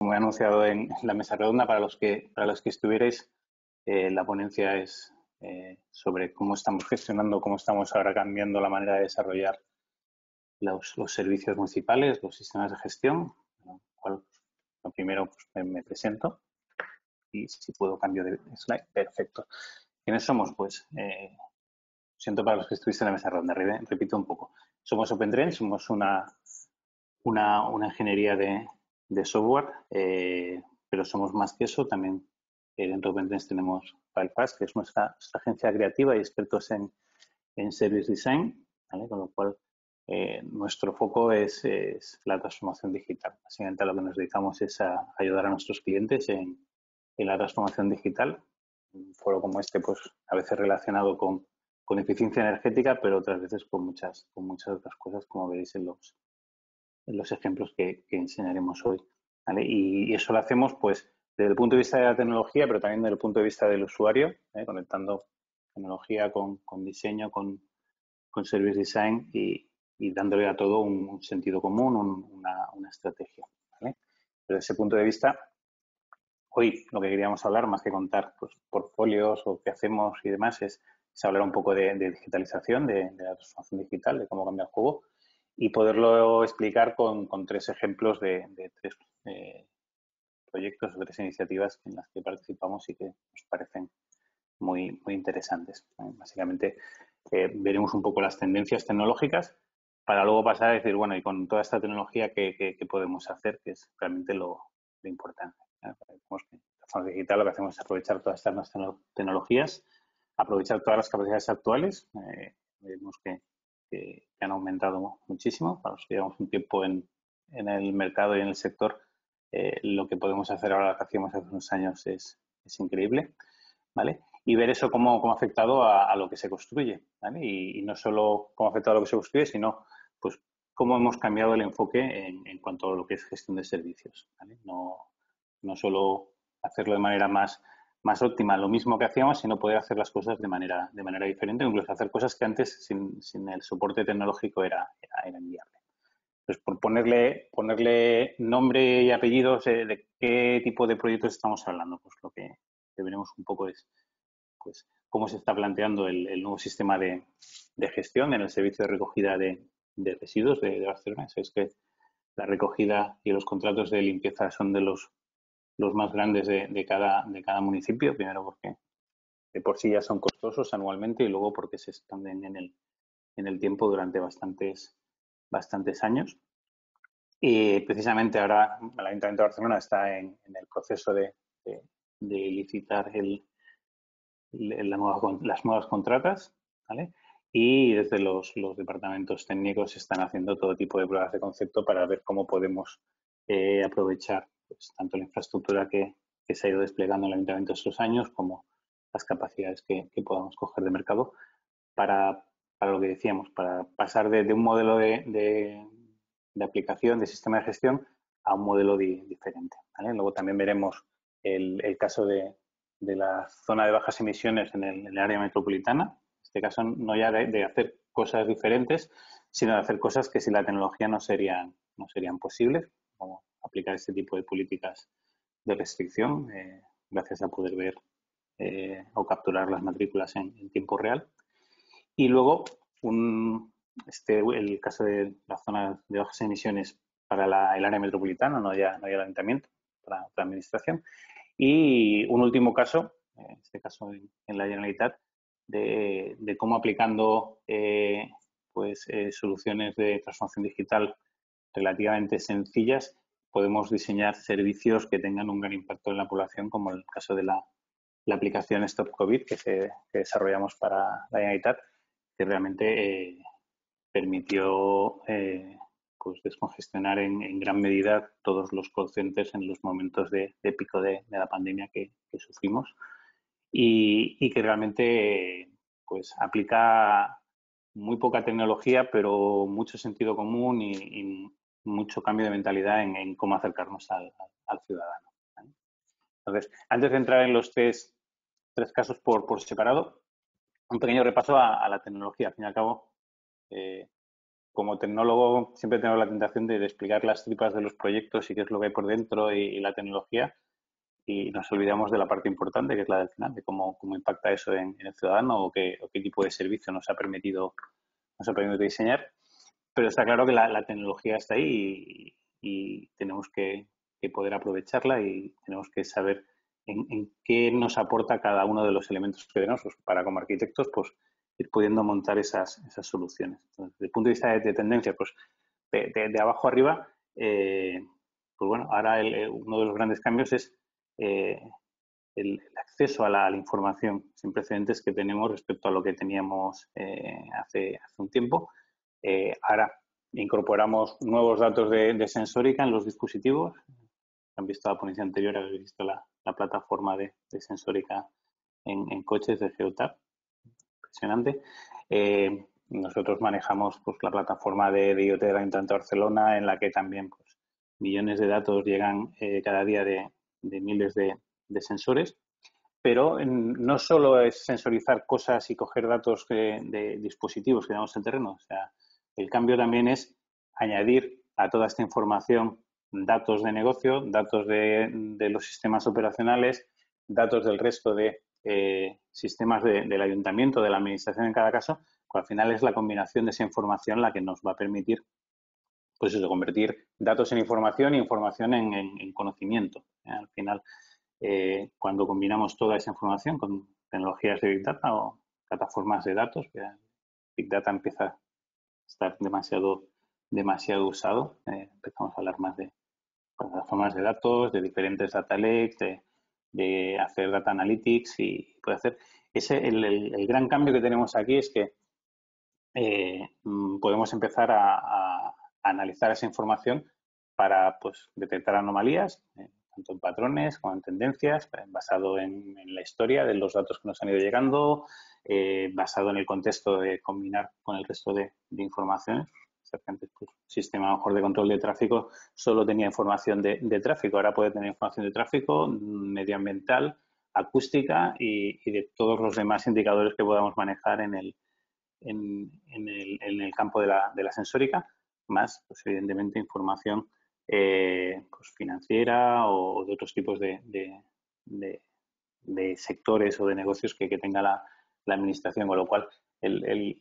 como he anunciado en la mesa redonda, para los que estuvierais, la ponencia es sobre cómo estamos gestionando, cómo estamos ahora cambiando la manera de desarrollar los servicios municipales, los sistemas de gestión. Lo primero, pues, me presento y si puedo cambio de slide. Perfecto. ¿Quiénes somos? Pues siento para los que estuviste en la mesa redonda. Repito un poco. Somos OpenTrend, somos una ingeniería de software, pero somos más que eso. También dentro de OpenTrend tenemos FileFast, que es nuestra agencia creativa y expertos en Service Design, ¿vale? Con lo cual nuestro foco es la transformación digital. Básicamente a lo que nos dedicamos es a ayudar a nuestros clientes en la transformación digital. Un foro como este, pues a veces relacionado con eficiencia energética, pero otras veces con muchas otras cosas, como veréis en los ejemplos que enseñaremos hoy, ¿vale? Y eso lo hacemos pues desde el punto de vista de la tecnología, pero también desde el punto de vista del usuario, conectando tecnología con diseño, con service design y dándole a todo un sentido común, una estrategia, ¿vale? Desde ese punto de vista, hoy lo que queríamos hablar, más que contar pues, portfolios o qué hacemos y demás, es hablar un poco de digitalización, de la transformación digital, de cómo cambia el juego y poderlo explicar con 3 ejemplos de 3 proyectos o 3 iniciativas en las que participamos y que nos parecen muy interesantes. Básicamente veremos un poco las tendencias tecnológicas para luego pasar a decir, bueno, y con toda esta tecnología, ¿qué podemos hacer? Que es realmente lo importante. Vemos que en la forma digital lo que hacemos es aprovechar todas estas nuevas tecnologías, aprovechar todas las capacidades actuales. Vemos que han aumentado muchísimo. Para los que llevamos un tiempo en el mercado y en el sector, lo que podemos hacer ahora, lo que hacíamos hace unos años, es increíble, ¿vale? Y ver eso cómo ha afectado a lo que se construye, ¿vale? Y no solo cómo ha afectado a lo que se construye, sino pues cómo hemos cambiado el enfoque en cuanto a lo que es gestión de servicios, ¿vale? No solo hacerlo de manera más óptima, lo mismo que hacíamos, sino poder hacer las cosas de manera diferente, incluso hacer cosas que antes sin el soporte tecnológico era inviable. Pues por ponerle nombre y apellidos de qué tipo de proyectos estamos hablando, pues lo que veremos un poco es pues cómo se está planteando el nuevo sistema de gestión en el servicio de recogida de residuos de Barcelona. Sabéis que la recogida y los contratos de limpieza son de los más grandes de cada municipio, primero porque de por sí ya son costosos anualmente y luego porque se expanden en el tiempo durante bastantes años. Y precisamente ahora el Ayuntamiento de Barcelona está en el proceso de licitar las nuevas contratas, ¿vale? Y desde los departamentos técnicos se están haciendo todo tipo de pruebas de concepto para ver cómo podemos aprovechar pues, tanto la infraestructura que se ha ido desplegando en el Ayuntamiento estos años como las capacidades que podamos coger de mercado para lo que decíamos, para pasar de un modelo de aplicación, de sistema de gestión, a un modelo diferente, ¿vale? Luego también veremos el caso de la zona de bajas emisiones en el área metropolitana. En este caso, no ya de hacer cosas diferentes, sino de hacer cosas que sin la tecnología no serían posibles, como aplicar este tipo de políticas de restricción, gracias a poder ver o capturar las matrículas en tiempo real. Y luego, el caso de la zona de bajas emisiones para el área metropolitana, no ya el ayuntamiento, para la administración. Y un último caso, en este caso en la Generalitat, de cómo aplicando soluciones de transformación digital relativamente sencillas podemos diseñar servicios que tengan un gran impacto en la población, como el caso de la aplicación Stop COVID que desarrollamos para la Generalitat, que realmente permitió pues descongestionar en gran medida todos los call centers en los momentos de pico de la pandemia que sufrimos y que realmente pues aplica muy poca tecnología pero mucho sentido común y mucho cambio de mentalidad en cómo acercarnos al ciudadano, ¿vale? Entonces, antes de entrar en los tres casos por separado, un pequeño repaso a la tecnología. Al fin y al cabo, como tecnólogo siempre tengo la tentación de explicar las tripas de los proyectos y qué es lo que hay por dentro y la tecnología, y nos olvidamos de la parte importante, que es la del final, de cómo impacta eso en el ciudadano o qué tipo de servicio nos ha permitido diseñar. Pero está claro que la tecnología está ahí y tenemos que poder aprovecharla, y tenemos que saber en qué nos aporta cada uno de los elementos que tenemos, pues, para como arquitectos pues ir pudiendo montar esas soluciones. Entonces, desde el punto de vista de tendencia, pues de abajo arriba, pues bueno, ahora uno de los grandes cambios es el acceso a la información sin precedentes que tenemos respecto a lo que teníamos hace un tiempo. Ahora incorporamos nuevos datos de sensórica en los dispositivos. Han visto la ponencia anterior, habéis visto la plataforma de sensórica en coches de Geotab. Impresionante. Nosotros manejamos pues la plataforma de IoT del Ayuntamiento de Barcelona, en la que también pues, millones de datos llegan cada día de miles de sensores. Pero no solo es sensorizar cosas y coger datos de dispositivos que tenemos en terreno. O sea, el cambio también es añadir a toda esta información datos de negocio, datos de los sistemas operacionales, datos del resto de sistemas del ayuntamiento, de la administración en cada caso, pues al final es la combinación de esa información la que nos va a permitir pues eso, convertir datos en información y información en conocimiento. Al final, cuando combinamos toda esa información con tecnologías de Big Data o plataformas de datos, Big Data empieza a estar demasiado usado. Empezamos a hablar más de plataformas de datos, de diferentes data lakes, de hacer data analytics y puede hacer. El gran cambio que tenemos aquí es que podemos empezar a analizar esa información para pues, detectar anomalías, tanto en patrones como en tendencias, basado en la historia de los datos que nos han ido llegando, basado en el contexto de combinar con el resto de informaciones. Antes, pues, el sistema a lo mejor de control de tráfico solo tenía información de tráfico, ahora puede tener información de tráfico, medioambiental, acústica y de todos los demás indicadores que podamos manejar en el campo de la sensórica, más pues, evidentemente información pues, financiera o de otros tipos de sectores o de negocios que tenga la administración, con lo cual el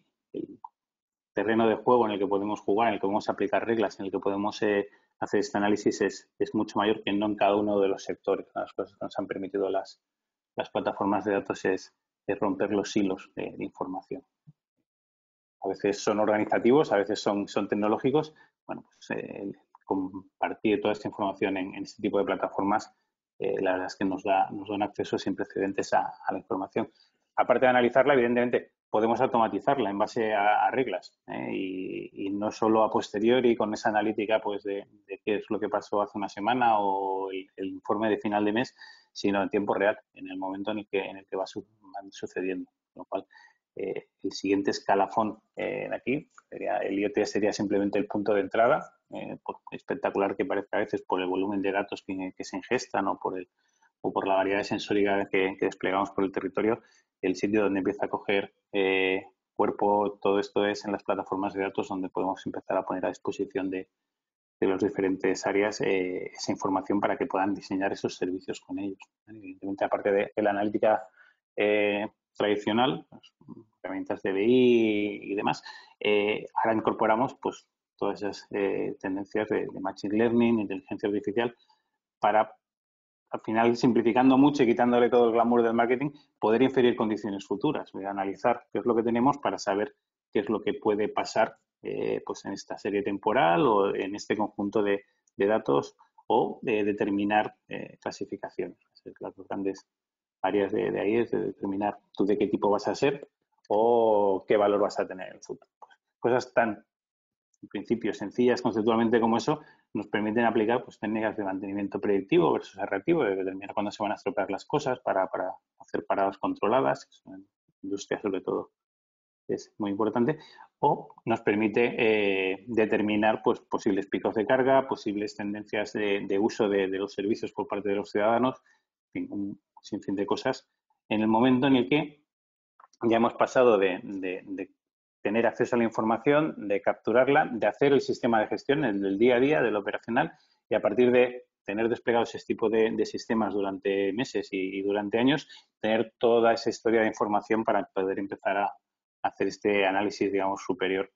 terreno de juego en el que podemos jugar, en el que podemos aplicar reglas, en el que podemos hacer este análisis es mucho mayor que no en cada uno de los sectores. Las cosas que nos han permitido las plataformas de datos es romper los hilos de información. A veces son organizativos, a veces son tecnológicos. Bueno, pues compartir toda esta información en este tipo de plataformas, la verdad es que nos da un acceso sin precedentes a la información. Aparte de analizarla, evidentemente, podemos automatizarla en base a reglas y no solo a posteriori con esa analítica pues de qué es lo que pasó hace una semana o el informe de final de mes, sino en tiempo real, en el momento en el que va sucediendo. Con lo cual, el siguiente escalafón de aquí, el IoT sería simplemente el punto de entrada, por espectacular que parezca a veces por el volumen de datos que se ingestan o por la variedad de sensórica que desplegamos por el territorio. El sitio donde empieza a coger cuerpo todo esto es en las plataformas de datos, donde podemos empezar a poner a disposición de las diferentes áreas esa información para que puedan diseñar esos servicios con ellos. Evidentemente, aparte de la analítica tradicional, pues, herramientas de BI y demás, ahora incorporamos pues todas esas tendencias de Machine Learning, inteligencia artificial, para al final, simplificando mucho y quitándole todo el glamour del marketing, poder inferir condiciones futuras, analizar qué es lo que tenemos para saber qué es lo que puede pasar pues en esta serie temporal o en este conjunto de datos o determinar clasificaciones. Las dos grandes áreas de ahí es de determinar tú de qué tipo vas a ser o qué valor vas a tener en el futuro. Pues, cosas tan, en principio, sencillas conceptualmente como eso, nos permiten aplicar pues, técnicas de mantenimiento predictivo versus reactivo, de determinar cuándo se van a estropear las cosas para hacer paradas controladas, que son en industria sobre todo es muy importante, o nos permite determinar pues, posibles picos de carga, posibles tendencias de uso de los servicios por parte de los ciudadanos, en fin, un sinfín de cosas, en el momento en el que ya hemos pasado de tener acceso a la información, de capturarla, de hacer el sistema de gestión, el del día a día, del operacional, y a partir de tener desplegados ese tipo de sistemas durante meses y durante años, tener toda esa historia de información para poder empezar a hacer este análisis, digamos, superior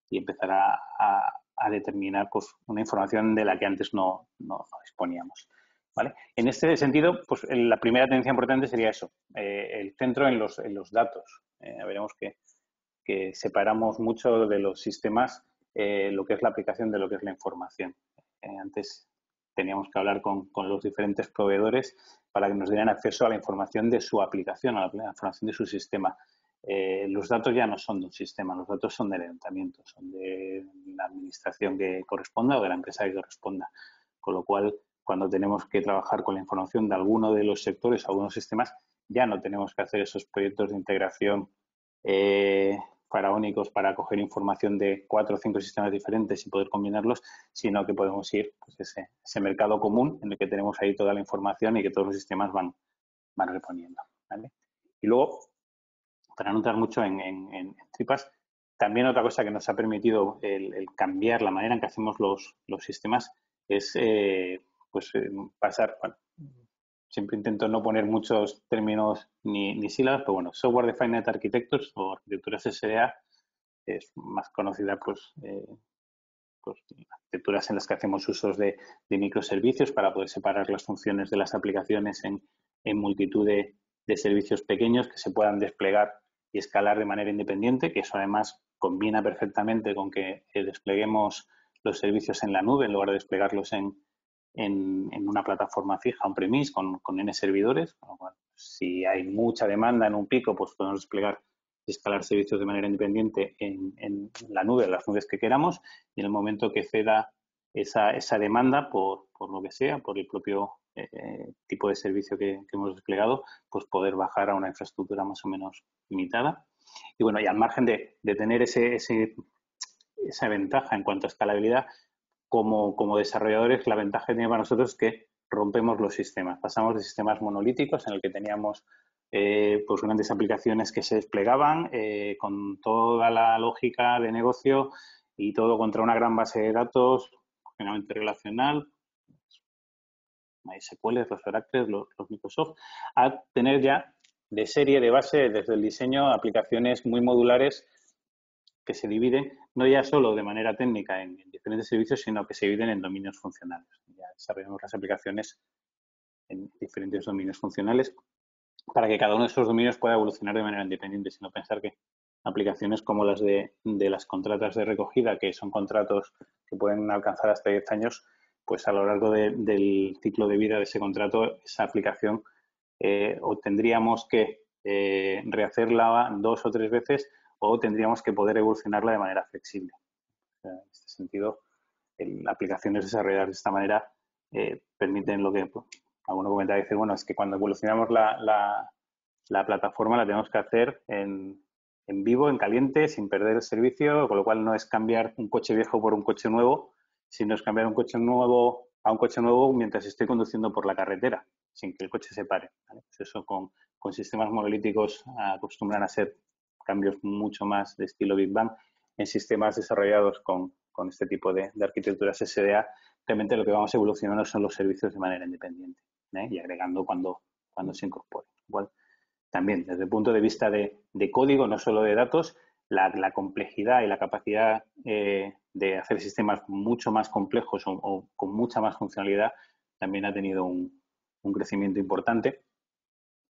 y empezar a determinar pues, una información de la que antes no disponíamos. ¿Vale? En este sentido, pues la primera tendencia importante sería eso, el centro en los datos. Veremos que separamos mucho de los sistemas lo que es la aplicación de lo que es la información. Antes teníamos que hablar con los diferentes proveedores para que nos dieran acceso a la información de su aplicación, a la información de su sistema. Los datos ya no son de un sistema, los datos son del ayuntamiento, son de la administración que corresponda o de la empresa que corresponda. Con lo cual, cuando tenemos que trabajar con la información de alguno de los sectores o algunos sistemas, ya no tenemos que hacer esos proyectos de integración faraónicos para coger información de 4 o 5 sistemas diferentes y poder combinarlos, sino que podemos ir pues, ese mercado común en el que tenemos ahí toda la información y que todos los sistemas van reponiendo. ¿Vale? Y luego, para no entrar mucho en tripas, también otra cosa que nos ha permitido el cambiar la manera en que hacemos los sistemas es pasar, bueno, siempre intento no poner muchos términos ni sílabas, pero bueno, Software Defined Architectures o arquitecturas SDA es más conocida pues arquitecturas en las que hacemos usos de microservicios para poder separar las funciones de las aplicaciones en multitud de servicios pequeños que se puedan desplegar y escalar de manera independiente, que eso además combina perfectamente con que despleguemos los servicios en la nube en lugar de desplegarlos en una plataforma fija, on-premise, con N servidores. Bueno, si hay mucha demanda en un pico, pues podemos desplegar y escalar servicios de manera independiente en la nube, en las nubes que queramos, y en el momento que ceda esa demanda por lo que sea, por el propio tipo de servicio que hemos desplegado, pues poder bajar a una infraestructura más o menos limitada. Y bueno, y al margen de tener esa ventaja en cuanto a escalabilidad, como desarrolladores, la ventaja que tiene para nosotros es que rompemos los sistemas. Pasamos de sistemas monolíticos en el que teníamos pues grandes aplicaciones que se desplegaban con toda la lógica de negocio y todo contra una gran base de datos, generalmente relacional, MySQL, los Oracle, los Microsoft, a tener ya de serie, de base, desde el diseño, aplicaciones muy modulares que se dividen no ya solo de manera técnica en diferentes servicios, sino que se dividen en dominios funcionales. Ya desarrollamos las aplicaciones en diferentes dominios funcionales para que cada uno de esos dominios pueda evolucionar de manera independiente, sino pensar que aplicaciones como las de las contratas de recogida, que son contratos que pueden alcanzar hasta 10 años, pues a lo largo del ciclo de vida de ese contrato, esa aplicación o tendríamos que rehacerla 2 o 3 veces o tendríamos que poder evolucionarla de manera flexible. O sea, en este sentido, aplicaciones desarrolladas de esta manera permiten lo que pues, alguno comentaba, dice, bueno, es que cuando evolucionamos la plataforma la tenemos que hacer en vivo, en caliente, sin perder el servicio, con lo cual no es cambiar un coche viejo por un coche nuevo, sino es cambiar un coche nuevo a un coche nuevo mientras estoy conduciendo por la carretera, sin que el coche se pare. ¿Vale? Pues eso con sistemas monolíticos acostumbran a ser cambios mucho más de estilo Big Bang. En sistemas desarrollados con este tipo de arquitecturas SDA, realmente lo que vamos evolucionando son los servicios de manera independiente y agregando cuando se incorpore. Igual, también desde el punto de vista de código, no solo de datos, la complejidad y la capacidad de hacer sistemas mucho más complejos o con mucha más funcionalidad también ha tenido un crecimiento importante.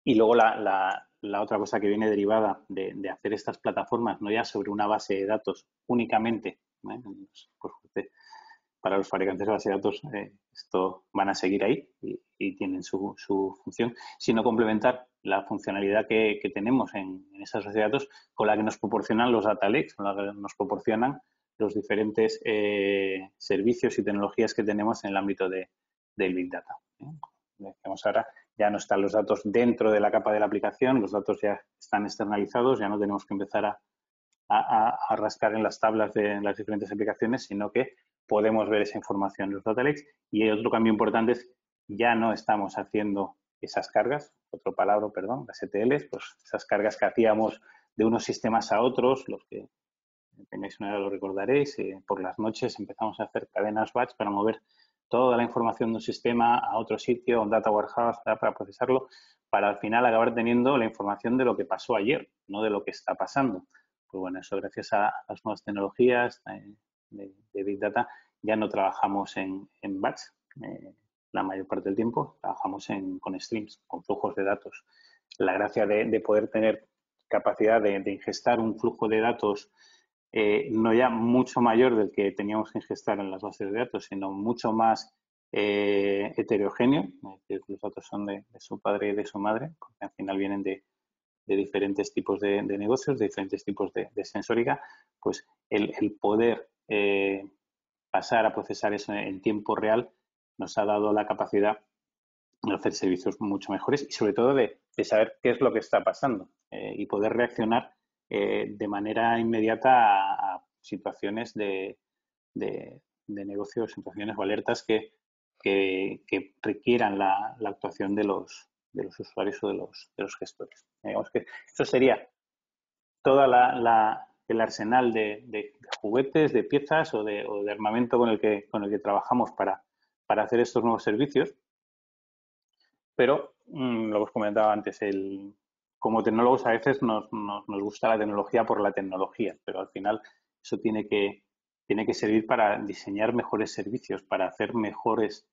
Y luego la otra cosa que viene derivada de hacer estas plataformas, no ya sobre una base de datos únicamente, para los fabricantes de base de datos esto van a seguir ahí y tienen su función, sino complementar la funcionalidad que tenemos en esas bases de datos con la que nos proporcionan los data lakes, con la que nos proporcionan los diferentes servicios y tecnologías que tenemos en el ámbito del Big Data. Decíamos ahora, ya no están los datos dentro de la capa de la aplicación, los datos ya están externalizados, ya no tenemos que empezar a rascar en las tablas de las diferentes aplicaciones, sino que podemos ver esa información en los data lakes. Y otro cambio importante es ya no estamos haciendo esas cargas, otro palabra, perdón, las ETLs, pues esas cargas que hacíamos de unos sistemas a otros, los que tenéis una edad, lo recordaréis, por las noches empezamos a hacer cadenas batch para mover toda la información de un sistema a otro sitio, a un data warehouse para procesarlo, para al final acabar teniendo la información de lo que pasó ayer, no de lo que está pasando. Pues bueno, eso gracias a las nuevas tecnologías de Big Data ya no trabajamos en batch la mayor parte del tiempo, trabajamos con streams, con flujos de datos. La gracia de poder tener capacidad de ingestar un flujo de datos no ya mucho mayor del que teníamos que ingestar en las bases de datos, sino mucho más heterogéneo, es decir, los datos son de su padre y de su madre, porque al final vienen de diferentes tipos de negocios, de diferentes tipos de sensórica, pues el poder pasar a procesar eso en tiempo real nos ha dado la capacidad de hacer servicios mucho mejores y sobre todo de saber qué es lo que está pasando y poder reaccionar de manera inmediata a situaciones de negocio, situaciones o alertas que requieran la actuación de los usuarios o de los gestores. Digamos que eso sería toda el arsenal de juguetes, de piezas o de armamento con el que trabajamos para hacer estos nuevos servicios. Pero, lo hemos comentado antes, como tecnólogos a veces nos gusta la tecnología por la tecnología, pero al final eso tiene que servir para diseñar mejores servicios, para hacer mejores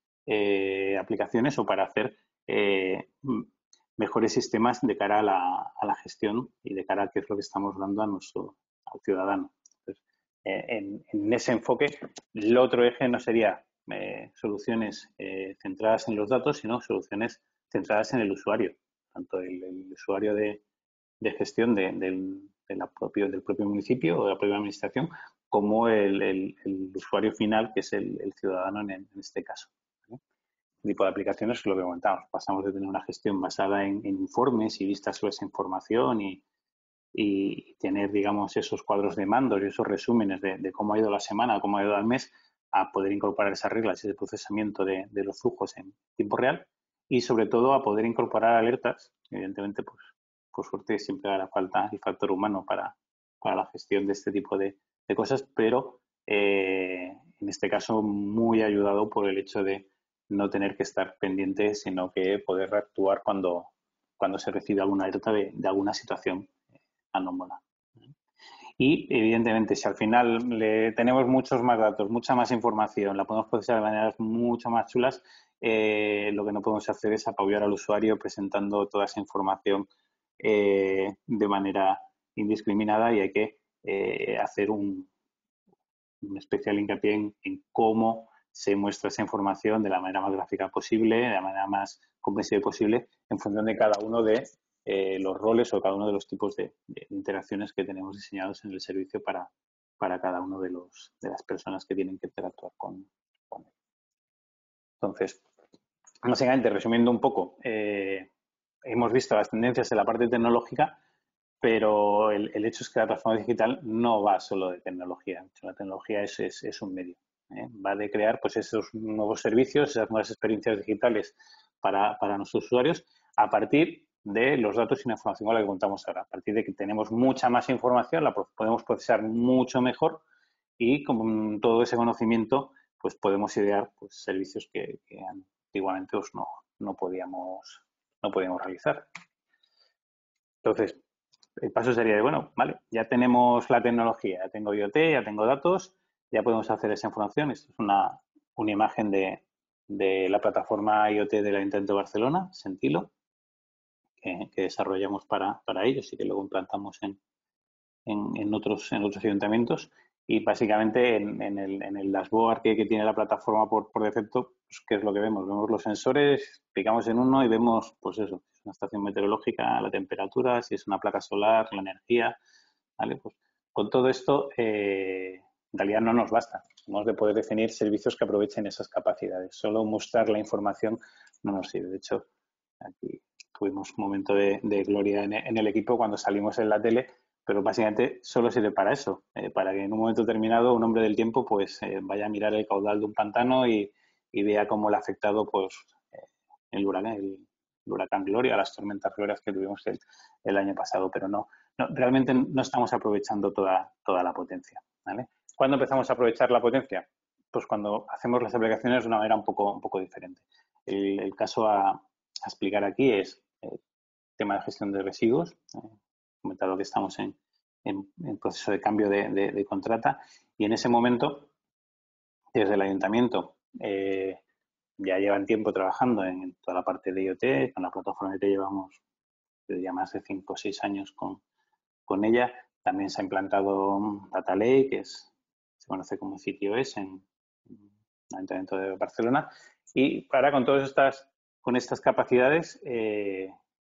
aplicaciones o para hacer mejores sistemas de cara a la gestión y de cara a qué es lo que estamos dando al ciudadano. Entonces, en ese enfoque, el otro eje no sería soluciones centradas en los datos, sino soluciones centradas en el usuario, tanto el usuario de gestión del propio municipio o de la propia administración, como el usuario final, que es el ciudadano en este caso. ¿Vale? Este tipo de aplicaciones es lo que comentamos. Pasamos de tener una gestión basada en informes y vistas sobre esa información y tener, digamos, esos cuadros de mandos y esos resúmenes de cómo ha ido la semana, cómo ha ido el mes, a poder incorporar esas reglas y ese procesamiento de los flujos en tiempo real y, sobre todo, a poder incorporar alertas. Evidentemente, pues, por suerte, siempre hará falta el factor humano para la gestión de este tipo de cosas, pero en este caso muy ayudado por el hecho de no tener que estar pendiente, sino que poder actuar cuando se recibe alguna alerta de alguna situación anómala. Y, evidentemente, si al final le tenemos muchos más datos, mucha más información, la podemos procesar de maneras mucho más chulas, lo que no podemos hacer es apabullar al usuario presentando toda esa información de manera indiscriminada y hay que hacer un especial hincapié en cómo se muestra esa información de la manera más gráfica posible, de la manera más comprensible posible, en función de cada uno de los roles o cada uno de los tipos de interacciones que tenemos diseñados en el servicio para cada uno de las personas que tienen que interactuar con él. Entonces, básicamente, resumiendo un poco, hemos visto las tendencias en la parte tecnológica, pero el hecho es que la transformación digital no va solo de tecnología. La tecnología es un medio. Va de crear pues esos nuevos servicios, esas nuevas experiencias digitales para nuestros usuarios a partir de los datos y la información con la que contamos ahora. A partir de que tenemos mucha más información, la podemos procesar mucho mejor y con todo ese conocimiento pues podemos idear pues, servicios que antiguamente pues, no podíamos realizar. Entonces, el paso sería de, bueno, vale, ya tenemos la tecnología, ya tengo IoT, ya tengo datos, ya podemos hacer esa información. Esto es una imagen de la plataforma IoT del Ayuntamiento de Barcelona, Sentilo, que desarrollamos para ellos y que luego implantamos en otros ayuntamientos. Y básicamente en el dashboard que tiene la plataforma por defecto, pues, ¿qué es lo que vemos? Vemos los sensores, picamos en uno y vemos, pues eso, si es una estación meteorológica, la temperatura, si es una placa solar, la energía, ¿vale? Pues con todo esto, en realidad no nos basta. Hemos de poder definir servicios que aprovechen esas capacidades. Solo mostrar la información no nos sirve. De hecho, aquí tuvimos un momento de gloria en el equipo cuando salimos en la tele, pero básicamente solo sirve para eso, para que en un momento determinado un hombre del tiempo pues vaya a mirar el caudal de un pantano y vea cómo le ha afectado pues el huracán Gloria, las tormentas Glorias que tuvimos el año pasado, pero no realmente no estamos aprovechando toda la potencia, ¿vale? ¿Cuándo empezamos a aprovechar la potencia? Pues cuando hacemos las aplicaciones de una manera un poco diferente. El caso a explicar aquí es el tema de gestión de residuos. Comentado que estamos en proceso de cambio de contrata y en ese momento, desde el ayuntamiento, ya llevan tiempo trabajando en toda la parte de IoT, con la plataforma IoT llevamos ya más de 5 o 6 años con ella. También se ha implantado Data Lake, que se conoce como CityOS en el Ayuntamiento de Barcelona. Y ahora con estas capacidades,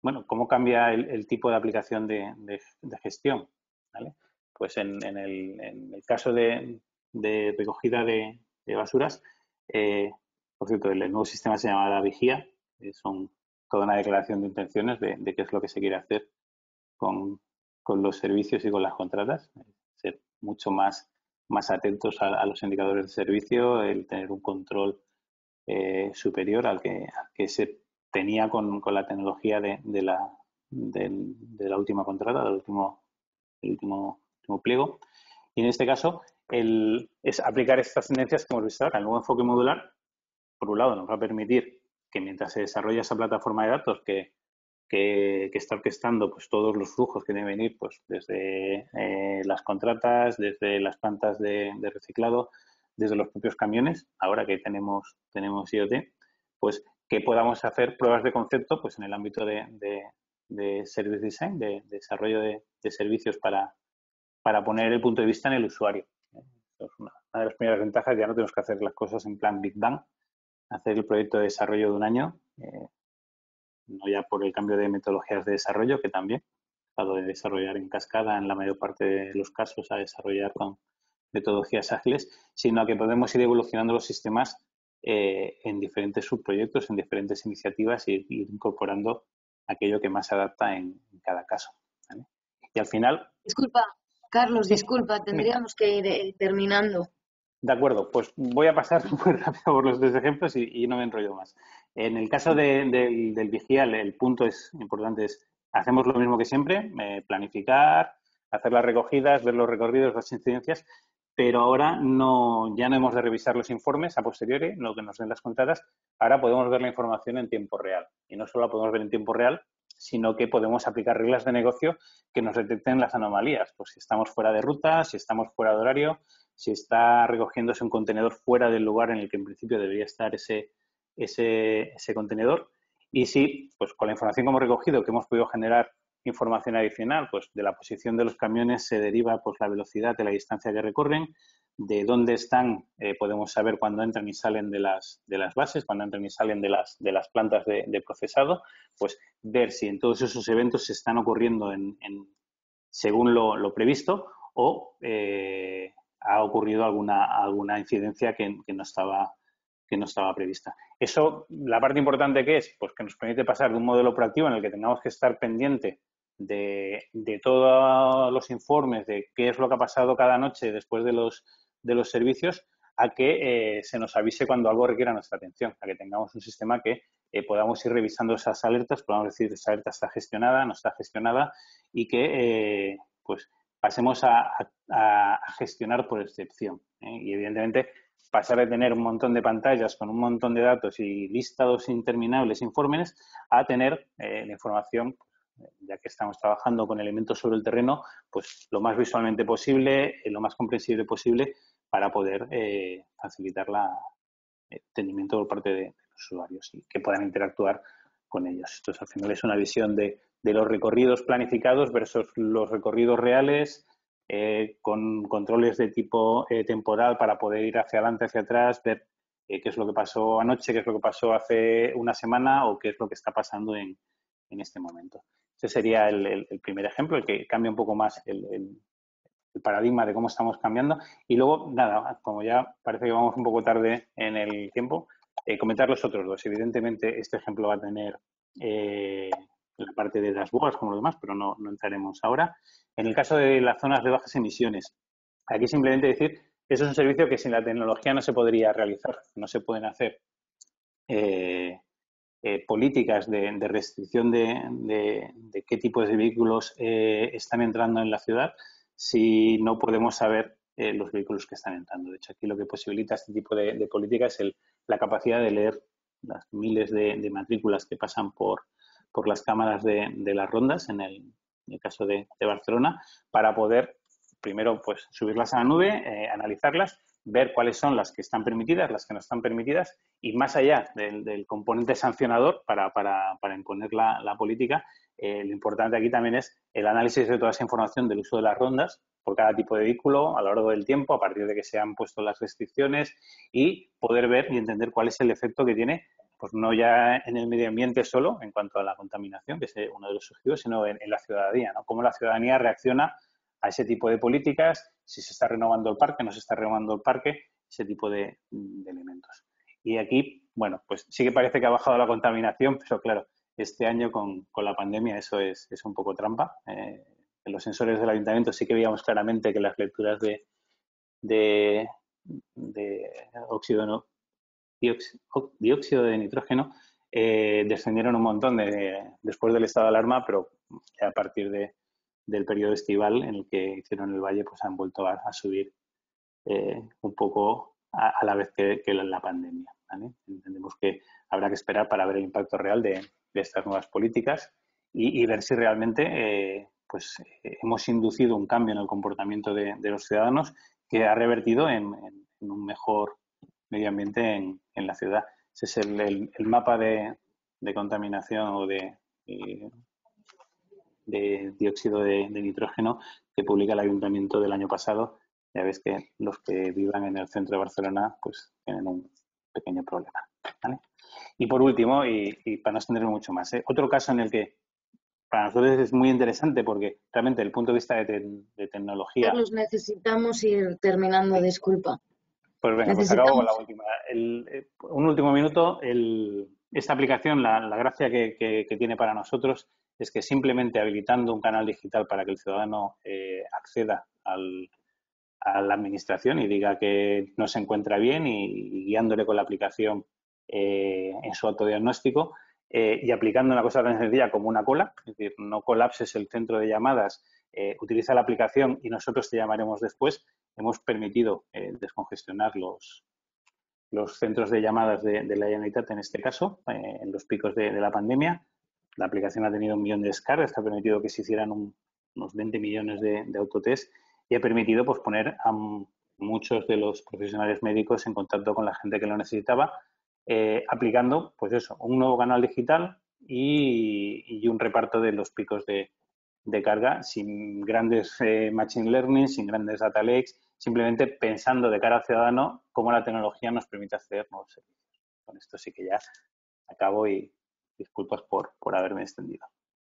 bueno, ¿cómo cambia el tipo de aplicación de gestión? ¿Vale? Pues en el caso de recogida de basuras, por cierto, el nuevo sistema se llama La Vigía, son toda una declaración de intenciones de qué es lo que se quiere hacer con los servicios y con las contratas, ser mucho más atentos a los indicadores de servicio, el tener un control superior al que se tenía con la tecnología de la última contrata, del último pliego. Y en este caso es aplicar estas tendencias que hemos visto ahora. El nuevo enfoque modular, por un lado, nos va a permitir que mientras se desarrolla esa plataforma de datos que está orquestando pues todos los flujos que deben venir pues desde las contratas, desde las plantas de reciclado, desde los propios camiones, ahora que tenemos IoT, pues que podamos hacer pruebas de concepto pues en el ámbito de service design, de desarrollo de servicios para poner el punto de vista en el usuario. Eso es una de las primeras ventajas, ya no tenemos que hacer las cosas en plan Big Bang, hacer el proyecto de desarrollo de un año, no ya por el cambio de metodologías de desarrollo, que también, dado de desarrollar en cascada en la mayor parte de los casos a desarrollar con metodologías ágiles, sino a que podemos ir evolucionando los sistemas en diferentes subproyectos, en diferentes iniciativas y ir incorporando aquello que más se adapta en cada caso, ¿vale? Y al final... Disculpa, Carlos, sí, disculpa, tendríamos que ir terminando. De acuerdo, pues voy a pasar muy rápido por los 2 ejemplos y no me enrollo más. En el caso del Vigial, el punto importante es, hacemos lo mismo que siempre, planificar, hacer las recogidas, ver los recorridos, las incidencias, pero ahora ya no hemos de revisar los informes a posteriori, lo que nos den las contratas, ahora podemos ver la información en tiempo real. Y no solo la podemos ver en tiempo real, sino que podemos aplicar reglas de negocio que nos detecten las anomalías. Pues si estamos fuera de ruta, si estamos fuera de horario, si está recogiéndose un contenedor fuera del lugar en el que en principio debería estar ese contenedor. Y si, pues con la información que hemos recogido, que hemos podido generar información adicional, pues de la posición de los camiones se deriva pues la velocidad de la distancia que recorren, de dónde están, podemos saber cuándo entran y salen de las bases, cuándo entran y salen de las plantas de procesado, pues ver si en todos esos eventos se están ocurriendo según lo previsto o ha ocurrido alguna incidencia que no estaba prevista. Eso, la parte importante que es, pues que nos permite pasar de un modelo proactivo en el que tengamos que estar pendiente de todos los informes, de qué es lo que ha pasado cada noche después de los servicios, a que se nos avise cuando algo requiera nuestra atención, a que tengamos un sistema que podamos ir revisando esas alertas, podamos decir esa alerta está gestionada, no está gestionada y que pues pasemos a gestionar por excepción. Y evidentemente pasar de tener un montón de pantallas con un montón de datos y listados interminables, informes, a tener la información, ya que estamos trabajando con elementos sobre el terreno, pues lo más visualmente posible, lo más comprensible posible para poder facilitar el entendimiento por parte de los usuarios y que puedan interactuar con ellos. Entonces, al final es una visión de los recorridos planificados versus los recorridos reales, con controles de tipo temporal para poder ir hacia adelante, hacia atrás, ver qué es lo que pasó anoche, qué es lo que pasó hace una semana o qué es lo que está pasando en este momento. Ese sería el primer ejemplo, el que cambia un poco más el paradigma de cómo estamos cambiando. Y luego, nada, como ya parece que vamos un poco tarde en el tiempo, comentar los otros dos. Evidentemente, este ejemplo va a tener la parte de dashboards como los demás, pero no entraremos ahora. En el caso de las zonas de bajas emisiones, aquí simplemente decir, eso es un servicio que sin la tecnología no se podría realizar, no se pueden hacer políticas de restricción de qué tipos de vehículos están entrando en la ciudad si no podemos saber los vehículos que están entrando. De hecho, aquí lo que posibilita este tipo de política es la capacidad de leer las miles de matrículas que pasan por las cámaras de las rondas, en el caso de Barcelona, para poder primero pues subirlas a la nube, analizarlas, ver cuáles son las que están permitidas, las que no están permitidas, y más allá del componente sancionador para imponer la política, lo importante aquí también es el análisis de toda esa información del uso de las rondas por cada tipo de vehículo a lo largo del tiempo, a partir de que se han puesto las restricciones, y poder ver y entender cuál es el efecto que tiene, pues no ya en el medio ambiente solo, en cuanto a la contaminación, que es uno de los objetivos, sino en la ciudadanía, ¿no? Cómo la ciudadanía reacciona a ese tipo de políticas, si se está renovando el parque, no se está renovando el parque, ese tipo de elementos. Y aquí, bueno, pues sí que parece que ha bajado la contaminación, pero claro, este año con la pandemia eso es un poco trampa. En los sensores del ayuntamiento sí que veíamos claramente que las lecturas de óxido, no, dióxido de nitrógeno descendieron un montón después del estado de alarma, pero ya a partir del periodo estival en el que hicieron el valle, pues han vuelto a subir un poco a la vez que la pandemia, ¿vale? Entendemos que habrá que esperar para ver el impacto real de estas nuevas políticas y ver si realmente hemos inducido un cambio en el comportamiento de los ciudadanos que ha revertido en un mejor medio ambiente en la ciudad. Ese es el mapa de contaminación o de dióxido de nitrógeno que publica el ayuntamiento del año pasado. Ya ves que los que vivan en el centro de Barcelona pues tienen un pequeño problema, ¿vale? Y por último, y para no extenderme mucho más, otro caso en el que para nosotros es muy interesante porque realmente desde el punto de vista de tecnología... Carlos, necesitamos ir terminando, Sí. disculpa. Pues venga, pues acabo con la última. Un último minuto. Esta aplicación, la gracia que tiene para nosotros es que simplemente habilitando un canal digital para que el ciudadano acceda a la administración y diga que no se encuentra bien y guiándole con la aplicación en su autodiagnóstico y aplicando una cosa tan sencilla como una cola, es decir, no colapses el centro de llamadas, utiliza la aplicación y nosotros te llamaremos después. Hemos permitido descongestionar los centros de llamadas de la Generalitat, en este caso, en los picos de la pandemia. La aplicación ha tenido 1 millón de descargas, ha permitido que se hicieran unos 20 millones de autotest y ha permitido pues, poner a muchos de los profesionales médicos en contacto con la gente que lo necesitaba, aplicando pues eso, un nuevo canal digital y un reparto de los picos de carga sin grandes machine learning, sin grandes data lakes, simplemente pensando de cara al ciudadano cómo la tecnología nos permite acceder a nuevos servicios. Con esto sí que ya acabo y disculpas por haberme extendido.